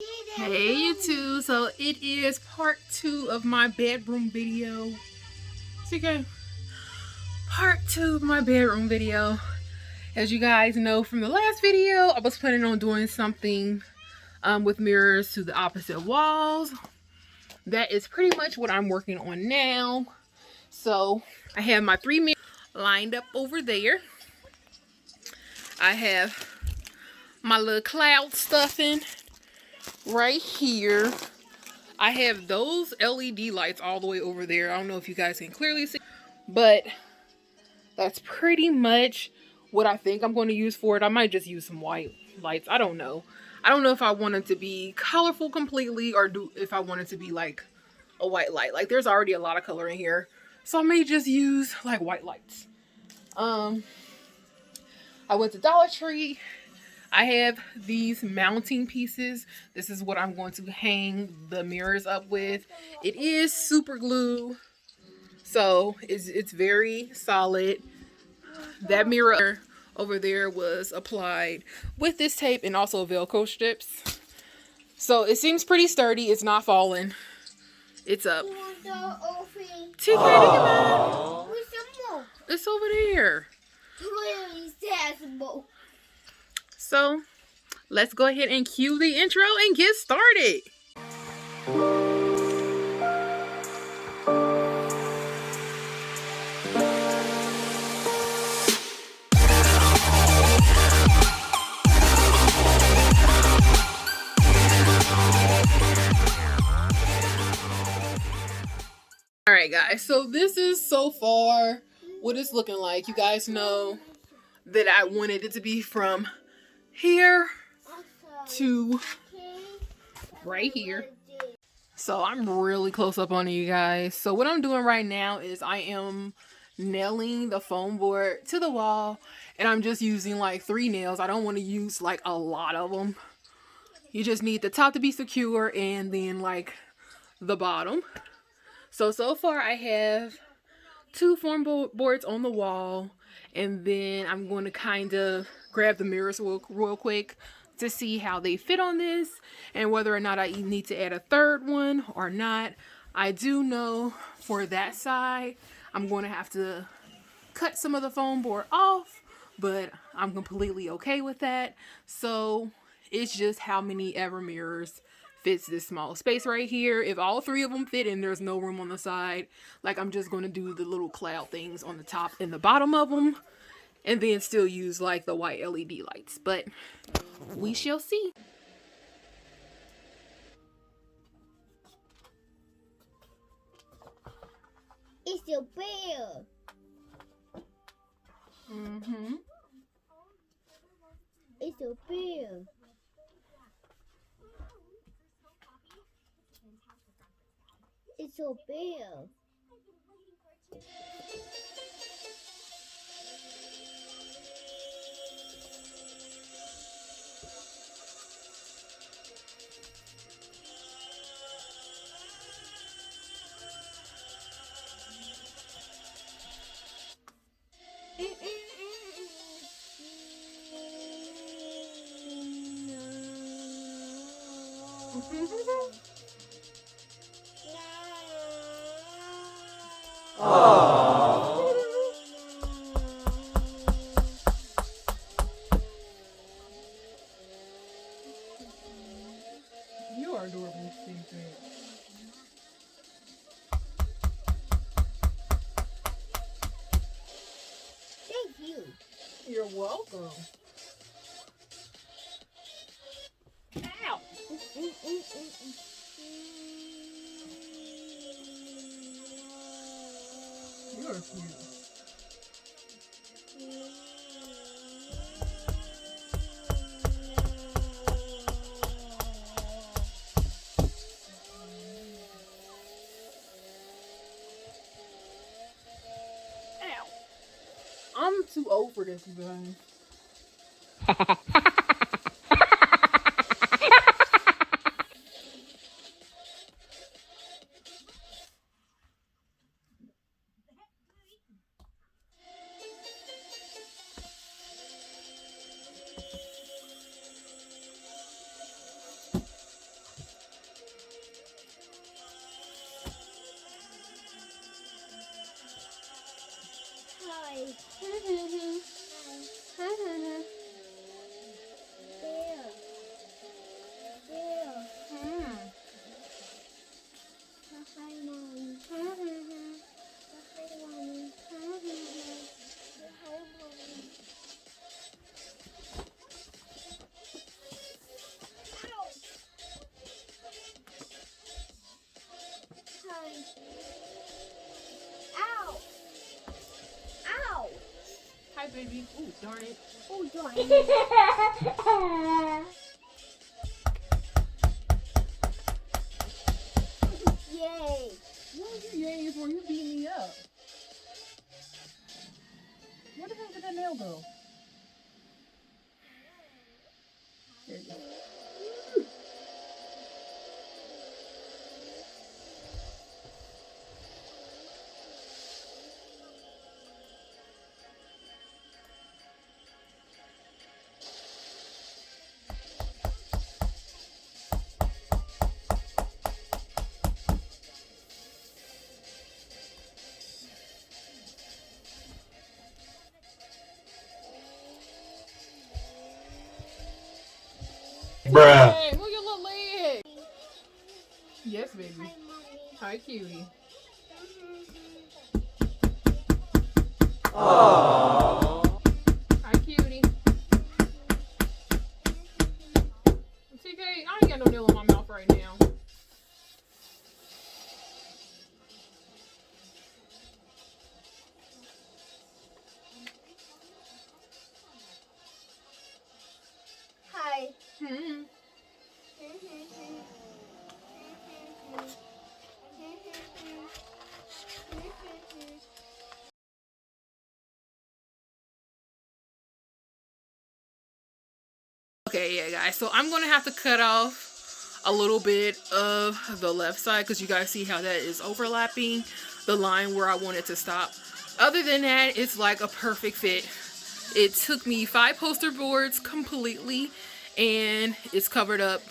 Hey YouTube, so it is part 2 of my bedroom video. Okay, part 2 of my bedroom video. As you guys know from the last video, I was planning on doing something with mirrors to the opposite walls. That is pretty much what I'm working on now. So I have my 3 mirrors lined up over there. I have my little cloud stuffing right here. I have those LED lights all the way over there. I don't know if you guys can clearly see, but that's pretty much what I think I'm going to use for it. I might just use some white lights. I don't know. I don't know if I want it to be colorful completely or if I want it to be like a white light. Like there's already a lot of color in here. So I may just use like white lights. I went to Dollar Tree. I have these mounting pieces. This is what I'm going to hang the mirrors up with. It is super glue, so it's very solid. That mirror over there was applied with this tape and also Velcro strips. So it seems pretty sturdy. It's not falling. It's up. TK, it's over there. So let's go ahead and cue the intro and get started. Alright guys, so this is so far what it's looking like. You guys know that I wanted it to be from here to right here. So I'm really close up on you guys. So what I'm doing right now is I am nailing the foam board to the wall, and I'm just using like 3 nails. I don't want to use like a lot of them. You just need the top to be secure and then like the bottom. So far I have 2 foam boards on the wall, and then I'm going to kind of grab the mirrors real quick to see how they fit on this and whether or not I need to add a 3rd one or not. I do know for that side I'm going to have to cut some of the foam board off, but I'm completely okay with that. So it's just how many ever mirrors fits this small space right here. If all 3 of them fit and there's no room on the side, like I'm just going to do the little cloud things on the top and the bottom of them, and then still use like the white LED lights, but we shall see. It's a bear. It's a bear. It's a bear. You are adorable, Steve. Thank you. You're welcome. Ow! You're cute. I'm too old for this, you guys. side, baby. Oh, darn it. Oh, darn. Yay. What you yaying for? You beat me up. Where the heck did that nail go? There it goes. Bruh. Hey, move your little leg. Yes, baby. Hi, Mommy. Hi, cutie. Aww. Hi, cutie. TK, I ain't got no nail in my mouth right now. Hi. Hmm. Okay, yeah, guys. So I'm going to have to cut off a little bit of the left side because you guys see how that is overlapping the line where I want it to stop. Other than that, it's like a perfect fit. It took me 5 poster boards completely, and it's covered up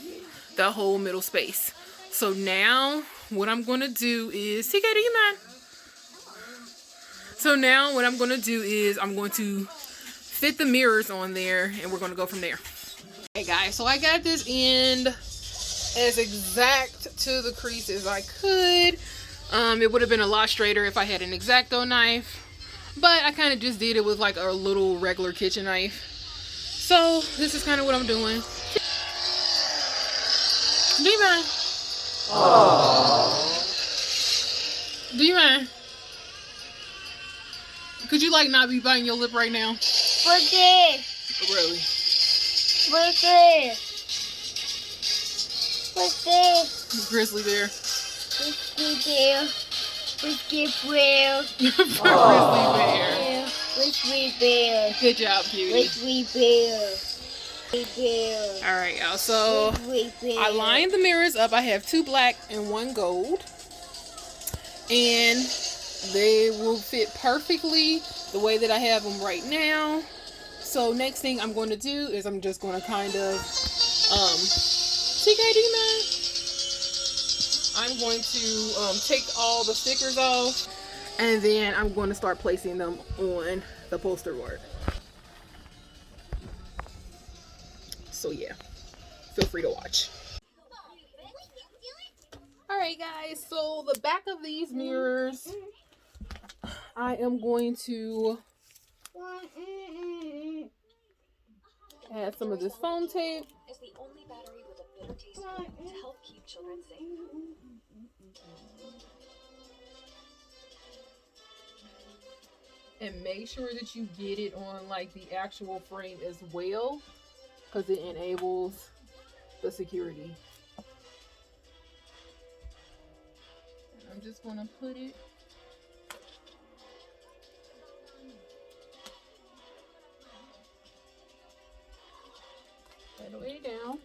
the whole middle space. So now what I'm going to do is, TK, do you mind? So now what I'm going to do is I'm going to fit the mirrors on there, and we're going to go from there. Hey guys, so I got this end as exact to the crease as I could. It would have been a lot straighter if I had an X-Acto knife, but I kind of just did it with like a little regular kitchen knife. So this is kind of what I'm doing. Do you mind? Do you mind? Could you like not be biting your lip right now? What's this? Really? What's this? What's this? Grizzly bear. Whiskey bear. Whiskey bear. Grizzly bear. Whiskey bear. Good job, cutie. Whiskey bear. Whiskey bear. Alright, y'all. So Whiskey bear. I lined the mirrors up. I have 2 black and 1 gold. And they will fit perfectly the way that I have them right now. So next thing I'm going to do is I'm just going to kind of, TK, do you mind? I'm going to take all the stickers off, and then I'm going to start placing them on the poster board. So yeah, feel free to watch. Alright guys, so the back of these mirrors, I am going to add some of this foam tape. Is the only battery with a bitter taste to help keep children safe. And make sure that you get it on like the actual frame as well, because it enables the security. And I'm just going to put it all the way down.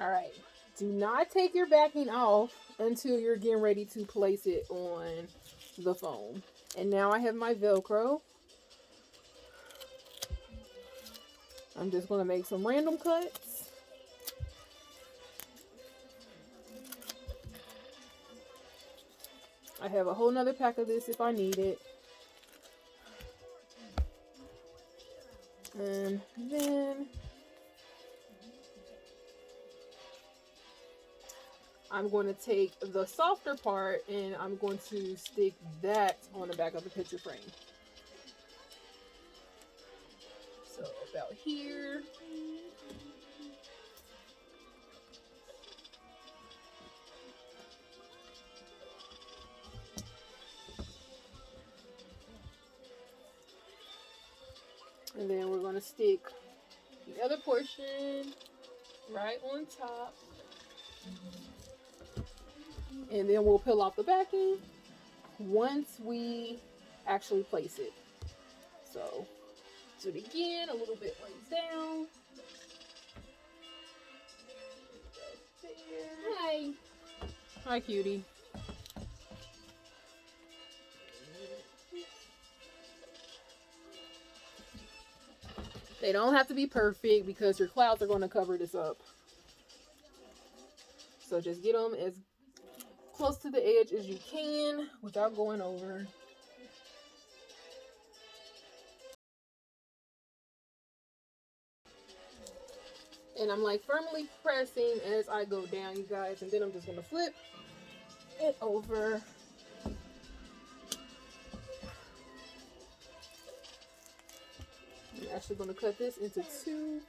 All right, do not take your backing off until you're getting ready to place it on the foam. And now I have my Velcro. I'm just going to make some random cuts. I have a whole nother pack of this if I need it. And then I'm going to take the softer part and I'm going to stick that on the back of the picture frame. So about here. And then we're going to stick the other portion right on top. And then we'll peel off the backing once we actually place it. So do it again, a little bit lays down. Hi. Hi, cutie. They don't have to be perfect because your clouds are going to cover this up. So just get them as close to the edge as you can without going over. And I'm like firmly pressing as I go down, you guys. And then I'm just going to flip it over. I'm actually going to cut this into two.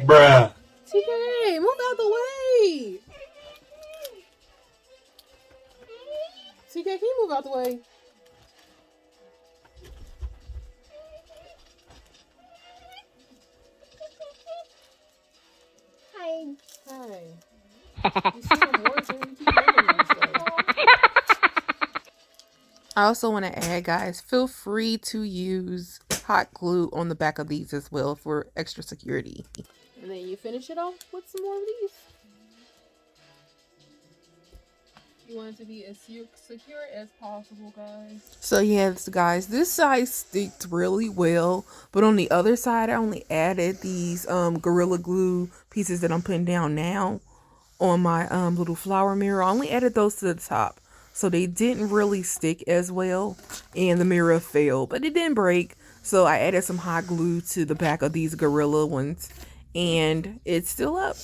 Bruh. TK, move out the way. TK, can you move out the way? Hi. Hi. You see them words and you keep making them stuff. I also want to add, guys, feel free to use hot glue on the back of these as well for extra security. And then you finish it off with some more of these. You want it to be as secure as possible, guys. So yes, guys, this side sticked really well, but on the other side, I only added these Gorilla Glue pieces that I'm putting down now on my little flower mirror. I only added those to the top, so they didn't really stick as well, and the mirror fell, but it didn't break. So I added some hot glue to the back of these Gorilla ones, and it's still up.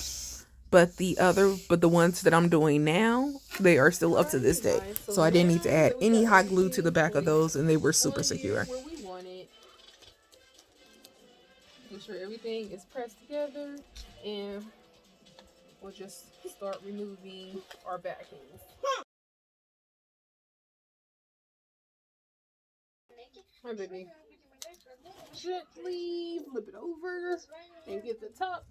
But the ones that I'm doing now, they are still up to this day. So I didn't need to add any hot glue to the back of those, and they were super secure. Where we want it. Make sure everything is pressed together, and we'll just start removing our backings. Hi, baby. Gently flip it over and get the top.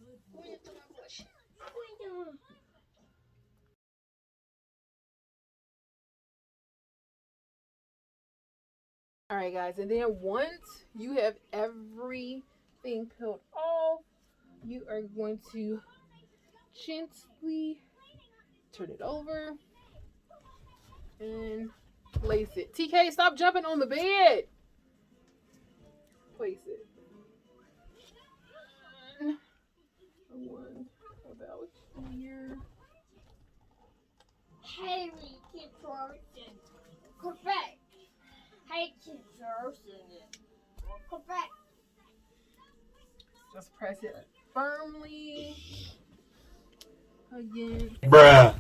Alright, guys, and then once you have everything peeled off, you are going to gently turn it over and place it. TK, stop jumping on the bed. Place it. One about here. Harry keeps roasting. Correct. Harry keeps roasting it. Correct. Just press it firmly. Again. Bruh.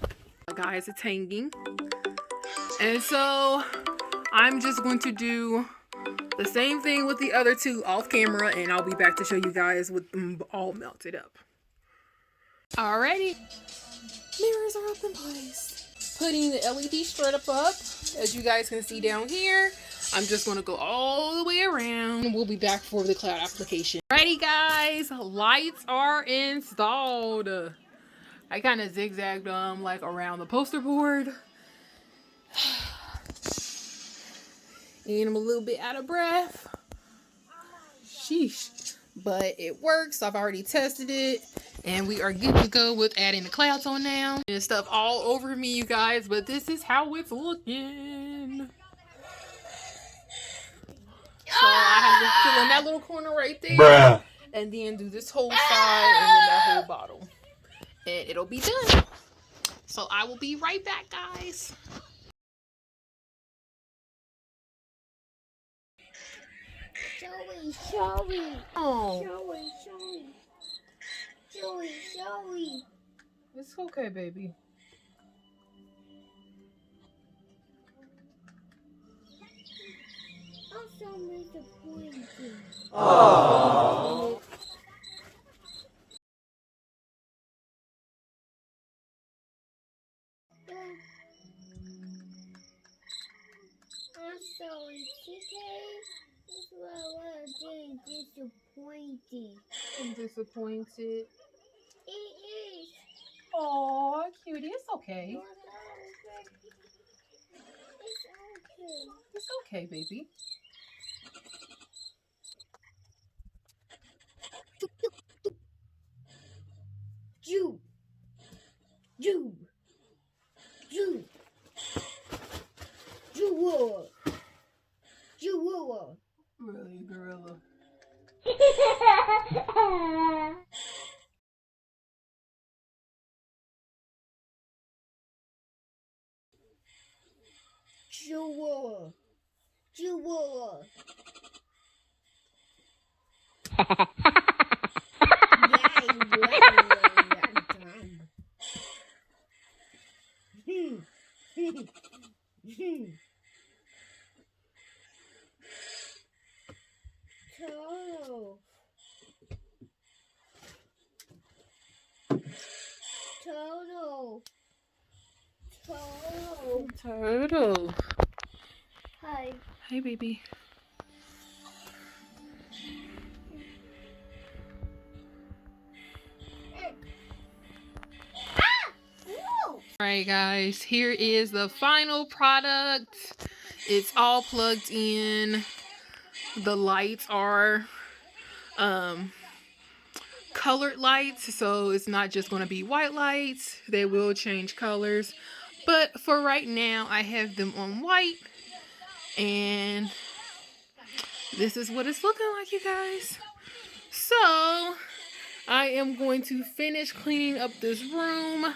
Guys, it's hanging. And so I'm just going to do the same thing with the other two off camera, and I'll be back to show you guys with them all melted up. Alrighty. Mirrors are up in place. Putting the LED strip up, as you guys can see down here. I'm just going to go all the way around. We'll be back for the cloud application. Alrighty, guys. Lights are installed. I kind of zigzagged them like around the poster board. And I'm a little bit out of breath. Sheesh. But it works. I've already tested it. And we are good to go with adding the clouds on now. And stuff all over me, you guys, but this is how it's looking. So I have to fill in that little corner right there. Bruh. And then do this whole side and then that whole bottle. And it'll be done. So I will be right back, guys. Joey. Oh, Joey. it's okay, baby. I'm so disappointed. Aww. I'm sorry, TK. That's why I was disappointed. I'm disappointed. It is. Oh, cutie, it's okay. It's okay. It's okay, baby. Jewel. Really, gorilla. Jewel. Turtle. Hi. Hey, baby. Alright, guys, here is the final product. It's all plugged in. The lights are colored lights, so it's not just going to be white lights. They will change colors, but for right now I have them on white, and this is what it's looking like, you guys. So I am going to finish cleaning up this room,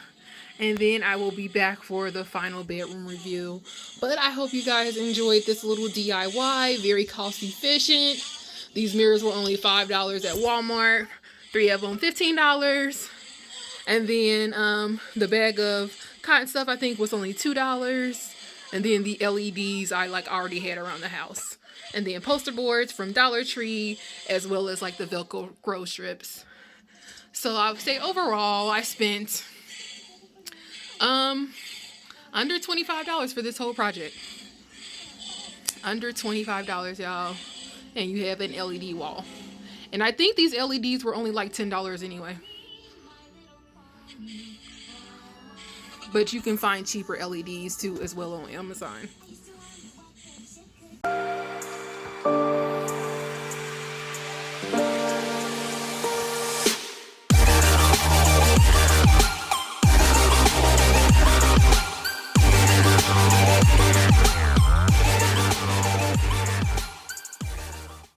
and then I will be back for the final bedroom review. But I hope you guys enjoyed this little DIY. Very cost efficient. These mirrors were only $5 at Walmart. 3 of them $15. And then the bag of cotton stuff I think was only $2. And then the LEDs I already had around the house. And then poster boards from Dollar Tree, as well as the Velcro strips. So I would say overall I spent under $25 for this whole project. Under $25, y'all. And you have an LED wall. And I think these LEDs were only $10 anyway. But you can find cheaper LEDs too as well on Amazon.